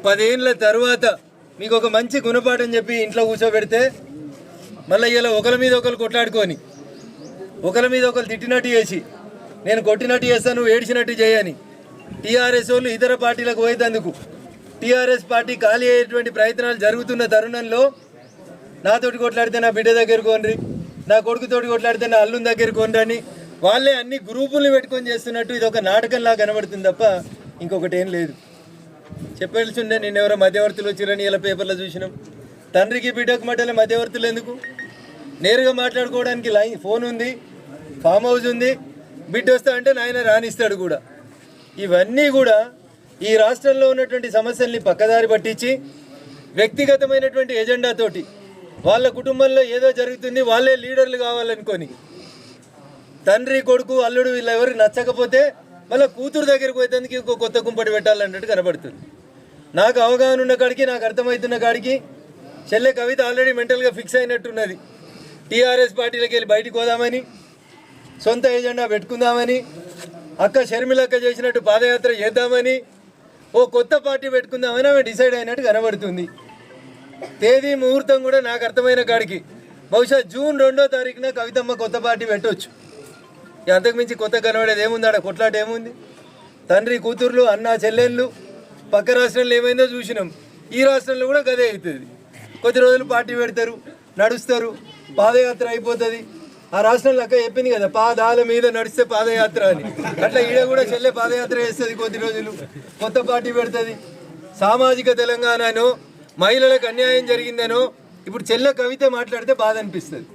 10 ఏళ్ళ తర్వాత మీకు ఒక మంచి గుణపాఠం చెప్పి ఇంట్లో కూర్చోబెడితే మళ్ళీ ఇలా ఒకరి మీద ఒకరు కొట్లాడుకొని ఒకరి మీద ఒకరు తిట్టినట్టు చేసి నేను కొట్టినట్టు చేస్తాను ఏడిచినట్టు చేయని టీఆర్ఎస్ వాళ్ళు ఇతర పార్టీలకు పోయేందుకు టీఆర్ఎస్ పార్టీ ఖాళీ అయ్యేటువంటి ప్రయత్నాలు జరుగుతున్న తరుణంలో నాతోటి కొట్లాడితే నా బిడ్డ దగ్గర కొనరి, నా కొడుకుతోటి కొట్లాడితే నా అల్లుని దగ్గర కొనరని వాళ్ళే అన్ని గ్రూపుల్ని పెట్టుకొని చేస్తున్నట్టు ఇది ఒక నాటకంలా కనబడుతుంది తప్ప ఇంకొకటి ఏం లేదు. చెప్పాల్సి ఉండే నేను ఎవరో మధ్యవర్తులు వచ్చిరని ఇలా పేపర్లో చూసినాం. తండ్రికి బిడ్డకు మధ్యలో మధ్యవర్తులు ఎందుకు? నేరుగా మాట్లాడుకోవడానికి ఫోన్ ఉంది, ఫామ్ హౌస్ ఉంది, బిడ్డ వస్తా అంటే నాయన రానిస్తాడు కూడా. ఇవన్నీ కూడా ఈ రాష్ట్రంలో ఉన్నటువంటి సమస్యల్ని పక్కదారి పట్టించి వ్యక్తిగతమైనటువంటి ఎజెండాతోటి వాళ్ళ కుటుంబంలో ఏదో జరుగుతుంది వాళ్ళే లీడర్లు కావాలనుకొని తండ్రి కొడుకు అల్లుడు వీళ్ళెవరు నచ్చకపోతే మళ్ళీ కూతురు దగ్గరికి పోయేందుకు ఇంకో కొత్త కుంపటి పెట్టాలన్నట్టు కనబడుతుంది. నాకు అవగాహన ఉన్న కాడికి నాకు అర్థమవుతున్న కాడికి చెల్లె కవిత ఆల్రెడీ మెంటల్గా ఫిక్స్ అయినట్టున్నది. టీఆర్ఎస్ పార్టీలోకి వెళ్ళి బయటికి పోదామని, సొంత ఎజెండా పెట్టుకుందామని, అక్క షర్మిలక్క చేసినట్టు పాదయాత్ర చేద్దామని, ఓ కొత్త పార్టీ పెట్టుకుందామని ఆమె డిసైడ్ అయినట్టు కనబడుతుంది. తేదీ ముహూర్తం కూడా నాకు అర్థమైన కాడికి బహుశా జూన్ 2వ తారీఖున కవితమ్మ కొత్త పార్టీ పెట్టవచ్చు. అంతకుమించి కొత్త కనబడేది ఏముంది? ఆడ కొట్లాట ఏముంది? తండ్రి కూతుర్లు అన్న చెల్లెళ్ళు పక్క రాష్ట్రంలో ఏమైందో చూసినాం. ఈ రాష్ట్రంలో కూడా గదే అవుతుంది. కొద్ది రోజులు పార్టీ పెడతారు, నడుస్తారు, పాదయాత్ర అయిపోతుంది. ఆ రాష్ట్రంలో అక్క చెప్పింది కదా పాదాల మీద నడిస్తే పాదయాత్ర అని. అట్లా ఈడ కూడా చెల్లె పాదయాత్ర చేస్తుంది, కొద్ది రోజులు కొత్త పార్టీ పెడుతుంది. సామాజిక తెలంగాణనో మహిళలకు అన్యాయం జరిగిందనో ఇప్పుడు చెల్లె కవిత మాట్లాడితే బాధ అనిపిస్తుంది.